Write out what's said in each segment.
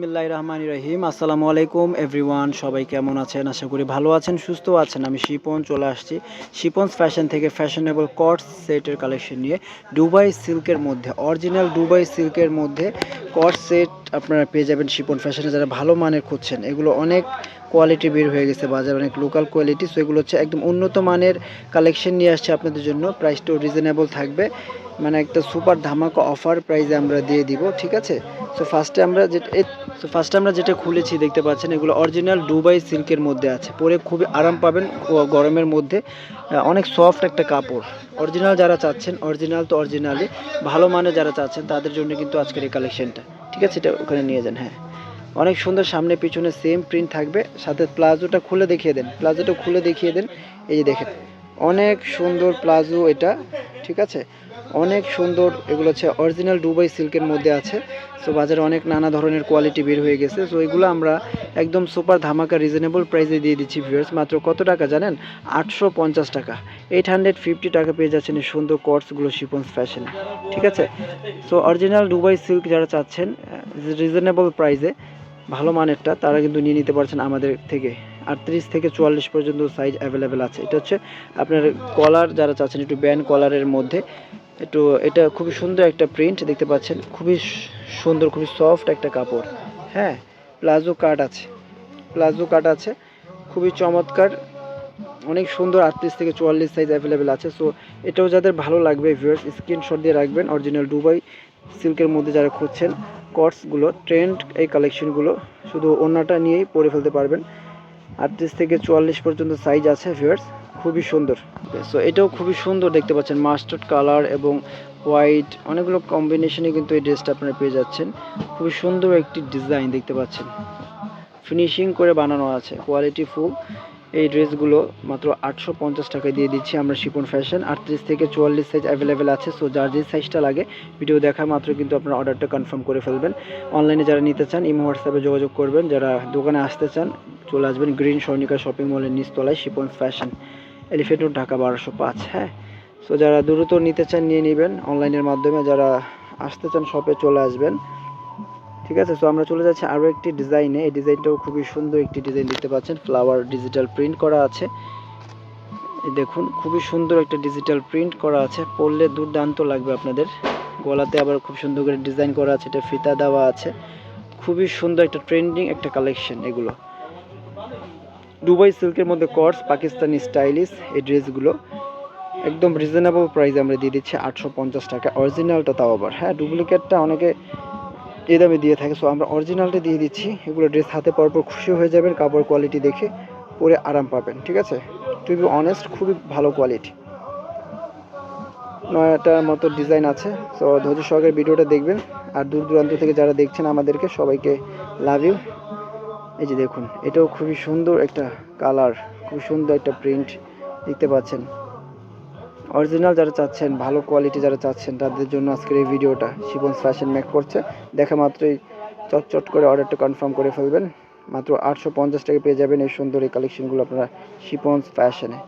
বিসমিল্লাহির রহমানির রহিম। আসসালামু আলাইকুম এভরিওয়ান, সবাই কেমন আছেন? আশা করি ভালো আছেন, সুস্থ আছেন। আমি শিপন চলে আসছি শিপনস ফ্যাশন থেকে ফ্যাশনেবল কট সেটের কালেকশন নিয়ে। দুবাই সিল্কের মধ্যে, অরিজিনাল দুবাই সিল্কের মধ্যে কট সেট আপনারা পেয়ে যাবেন শিপন ফ্যাশনে। যারা ভালো মানের খুঁজছেন, এগুলো অনেক কোয়ালিটি বের হয়ে গেছে বাজার, অনেক লোকাল কোয়ালিটি। সো এগুলো হচ্ছে একদম উন্নত মানের কালেকশন নিয়ে আসছে আপনাদের জন্য। প্রাইসটাও রিজনেবল থাকবে, মানে একটা সুপার ধামাকা অফার প্রাইসে আমরা দিয়ে দিব, ঠিক আছে? ফার্স্টে আমরা যেটা খুলেছি দেখতে পাচ্ছেন, এগুলো অরিজিনাল দুবাই সিল্কের মধ্যে আছে। পরে খুবই আরাম পাবেন গরমের মধ্যে। অনেক সফট একটা কাপড়। অরিজিনাল যারা চাচ্ছেন, অরিজিনাল তো অরিজিনালি ভালো মানে যারা চাচ্ছেন তাদের জন্য কিন্তু আজকের এই কালেকশনটা, ঠিক আছে? এটা ওখানে নিয়ে যান। হ্যাঁ, অনেক সুন্দর, সামনে পিছনে সেম প্রিন্ট থাকবে। সাথে প্লাজোটা খুলে দেখিয়ে দেন, প্লাজোটা খুলে দেখিয়ে দেন। এই যে দেখেন, অনেক সুন্দর প্লাজো এটা, ঠিক আছে? অনেক সুন্দর। এগুলো হচ্ছে অরিজিনাল দুবাই সিল্কের মধ্যে আছে। সো বাজারে অনেক নানা ধরনের কোয়ালিটি বের হয়ে গেছে। সো এগুলো আমরা একদম সুপার ধামাকা রিজনেবল প্রাইসে দিয়ে দিচ্ছি ভিউয়ার্স। মাত্র কত টাকা জানেন? 850 টাকা, 850 টাকা পেয়ে যাচ্ছেন এই সুন্দর কটসগুলো শিপন্স ফ্যাশনে, ঠিক আছে? সো অরিজিনাল দুবাই সিল্ক যারা চাচ্ছেন রিজনেবল প্রাইসে, ভালো মানেরটা, তারা কিন্তু নিয়ে নিতে পারছেন আমাদের থেকে। 38 থেকে 44 পর্যন্ত সাইজ অ্যাভেলেবেল আছে। এটা হচ্ছে আপনার কলার যারা চাচ্ছেন একটু ব্যান্ড কলারের মধ্যে, একটু এটা খুবই সুন্দর একটা প্রিন্ট দেখতে পাচ্ছেন, খুবই সুন্দর, খুবই সফট একটা কাপড়। হ্যাঁ, প্লাজো কাট আছে, প্লাজো কাট আছে, খুবই চমৎকার, অনেক সুন্দর। 38 থেকে 44 সাইজ অ্যাভেলেবেল আছে। সো এটাও যাদের ভালো লাগবে ভিউয়ার্স, স্ক্রিনশট দিয়ে রাখবেন। অরিজিনাল দুবাই সিল্কের মধ্যে যারা খুঁজছেন কটসগুলো, ট্রেন্ড এই কালেকশনগুলো, শুধু ওড়নাটা নিয়েই পরে ফেলতে পারবেন। 38 থেকে 44 পর্যন্ত সাইজ আছে ভিউয়ার্স, খুবই সুন্দর। সো এটাও খুবই সুন্দর দেখতে পাচ্ছেন, মাস্টার্ড কালার এবং হোয়াইট, অনেকগুলো কম্বিনেশনে কিন্তু এই ড্রেসটা আপনারা পেয়ে যাচ্ছেন। খুবই সুন্দর একটি ডিজাইন দেখতে পাচ্ছেন, ফিনিশিং করে বানানো আছে, কোয়ালিটি ফুল। এই ড্রেসগুলো মাত্র 850 টাকায় দিয়ে দিচ্ছি আমরা শিপন ফ্যাশন। 38 থেকে 44 সাইজ অ্যাভেলেবেল আছে। সো যার যে সাইজটা লাগে ভিডিও দেখা মাত্র কিন্তু আপনারা অর্ডারটা কনফার্ম করে ফেলবেন। অনলাইনে যারা নিতে চান ইমো হোয়াটসঅ্যাপে যোগাযোগ করবেন। যারা দোকানে আসতে চান চলে আসবেন গ্রিন স্বর্ণিকা শপিং মলের নিচতলায়, Shipon fashion, elephant road, Dhaka 1205। হ্যাঁ, সো যারা দ্রুত নিতে চান নিয়ে নেবেন অনলাইনের মাধ্যমে, যারা আসতে চান শপে চলে আসবেন, ঠিক আছে? সো আমরা চলে যাচ্ছি আরও একটি ডিজাইনে। এই ডিজাইনটাও খুবই সুন্দর একটি ডিজাইন দেখতে পাচ্ছেন, ফ্লাওয়ার ডিজিটাল প্রিন্ট করা আছে। এই দেখুন, খুবই সুন্দর একটা ডিজিটাল প্রিন্ট করা আছে, পরলে দুর্দান্ত লাগবে আপনাদের। গলাতে আবার খুব সুন্দর করে ডিজাইন করা আছে, এটা ফিতা দেওয়া আছে। খুবই সুন্দর একটা ট্রেন্ডিং একটা কালেকশন এগুলো। দুবাই সিল্কের মধ্যে কটস, পাকিস্তানি স্টাইলিশ এই ড্রেসগুলো একদম রিজনেবল প্রাইসে আমরা দিয়ে দিচ্ছি 850 টাকা। অরিজিনালটা তাও আবার, হ্যাঁ, ডুপ্লিকেটটা অনেকে এই দামে দিয়ে থাকে। সো আমরা অরিজিনালটা দিয়ে দিচ্ছি। এগুলো ড্রেস হাতে পাওয়ার পর খুশি হয়ে যাবেন, কাপড় কোয়ালিটি দেখে পরে আরাম পাবেন, ঠিক আছে? টু বি অনেস্ট, খুবই ভালো কোয়ালিটি। নয়টার মতো ডিজাইন আছে। সো ধৈর্য সহকারে ভিডিওটা দেখবেন। আর দূর দূরান্ত থেকে যারা দেখছেন আমাদেরকে সবাইকে লাভ ইউ। এই যে দেখুন, এটাও খুবই সুন্দর একটা কালার, খুবই সুন্দর একটা প্রিন্ট দেখতে পাচ্ছেন। অরিজিনাল যারা চাচ্ছেন, ভালো কোয়ালিটি যারা চাচ্ছেন, তাদের জন্য আজকের এই ভিডিওটা। শিপন্স ফ্যাশন মেক করছে, দেখা মাত্রই চটচট করে অর্ডারটা কনফার্ম করে ফেলবেন। মাত্র 850 টাকা পেয়ে যাবেন এই সুন্দর এই কালেকশনগুলো আপনারা শিপন্স ফ্যাশনে।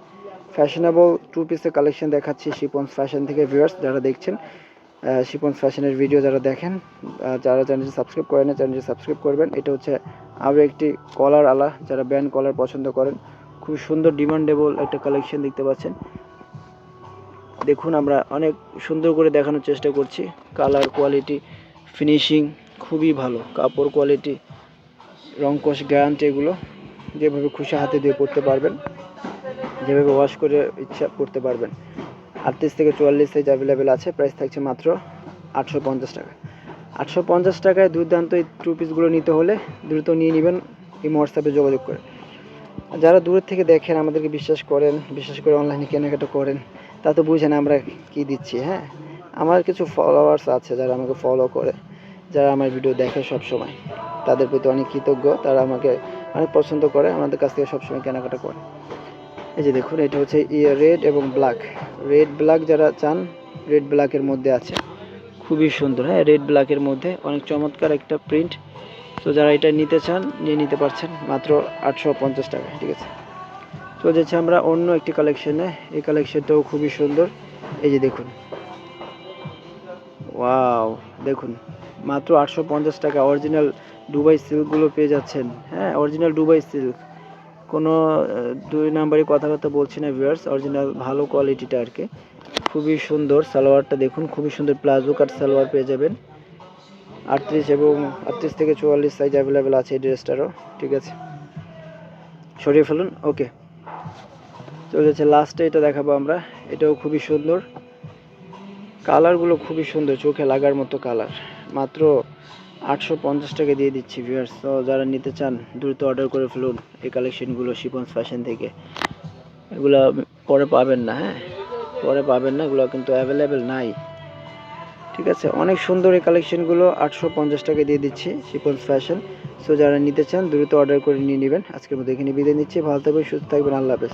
ফ্যাশনেবল টু পিসের কালেকশন দেখাচ্ছি শিপন্স ফ্যাশন থেকে ভিউয়ার্স। যারা দেখছেন শিপন্স ফ্যাশনের ভিডিও যারা দেখেন, যারা চ্যানেলটি সাবস্ক্রাইব করেন না চ্যানেলটি সাবস্ক্রাইব করবেন। এটা হচ্ছে আরও একটি কলার আলা, যারা ব্যান্ড কলার পছন্দ করেন, খুব সুন্দর ডিমান্ডেবল একটা কালেকশন দেখতে পাচ্ছেন। দেখুন, আমরা অনেক সুন্দর করে দেখানোর চেষ্টা করছি। কালার কোয়ালিটি, ফিনিশিং খুবই ভালো, কাপড় কোয়ালিটি, রংকশ গ্যারান্টি। এগুলো যেভাবে খুশি হাতে দিয়ে পরতে পারবেন, যেভাবে ওয়াশ করে ইচ্ছা পরতে পারবেন। 38 থেকে 44 সাইজ অ্যাভেলেবেল আছে। প্রাইস থাকছে মাত্র 850 টাকা। 850 টাকায় দুর্দান্ত এই টু পিসগুলো নিতে হলে দ্রুত নিয়ে নেবেন এই হোয়াটসঅ্যাপে যোগাযোগ করে। যারা দূরের থেকে দেখেন, আমাদেরকে বিশ্বাস করেন, বিশেষ করে অনলাইনে কেনাকাটা করেন, তা তো বুঝেন আমরা কি দিচ্ছি। হ্যাঁ, আমার কিছু ফলোয়ার্স আছে যারা আমাকে ফলো করে, যারা আমার ভিডিও দেখে সব সময়, তাদের প্রতি অনেক কৃতজ্ঞ। তারা আমাকে অনেক পছন্দ করে, আমাদের কাছ থেকে সবসময় কেনাকাটা করে। এই যে দেখুন, এটা হচ্ছে রেড এবং ব্ল্যাক। রেড ব্ল্যাক যারা চান, রেড ব্ল্যাকের মধ্যে আছে, খুবই সুন্দর। হ্যাঁ, রেড ব্ল্যাকের মধ্যে অনেক চমৎকার একটা প্রিন্ট। তো যারা এটা নিতে চান নিয়ে নিতে পারছেন মাত্র 850 টাকা, ঠিক আছে? চলে যাচ্ছে আমরা অন্য একটি কালেকশনে। এই কালেকশনটাও খুবই সুন্দর। এই যে দেখুন, ওয়াও, দেখুন মাত্র 850 টাকা অরিজিনাল দুবাই সিল্কগুলো পেয়ে যাচ্ছেন। হ্যাঁ, অরিজিনাল দুবাই সিল্ক, কোনো দুই নাম্বারই কথাবার্তা বলছি না ভিউয়ার্স, অরিজিনাল ভালো কোয়ালিটিটা আর কি। খুবই সুন্দর সালোয়ারটা দেখুন, খুবই সুন্দর প্লাজো কাট সালোয়ার পেয়ে যাবেন। 38 এবং 38 থেকে 44 সাইজ অ্যাভেলেবেল আছে এই ড্রেসটারও। ঠিক আছে, সরিয়ে ফেলুন। ওকে, চলে যাচ্ছে লাস্টে, এটা দেখাবো আমরা। এটাও খুবই সুন্দর, কালারগুলো খুবই সুন্দর, চোখে লাগার মতো কালার। মাত্র 850 টাকা দিয়ে দিচ্ছি ভিউয়ার্স। তো যারা নিতে চান দ্রুত অর্ডার করে ফেলুন এই কালেকশনগুলো শিপন্স ফ্যাশন থেকে। এগুলো পরে পাবেন না, হ্যাঁ পরে পাবেন না, এগুলো কিন্তু অ্যাভেলেবেল নাই। ঠিক আছে, অনেক সুন্দর এই কালেকশনগুলো 850 টাকা দিয়ে দিচ্ছি শিপন্স ফ্যাশন। সো যারা নিতে চান দ্রুত অর্ডার করে নিয়ে নেবেন। আজকের মতো এখানে বিদায় নিচ্ছি, ভালো থাকবেন, সুস্থ থাকবেন, আল্লাহ হাফেজ।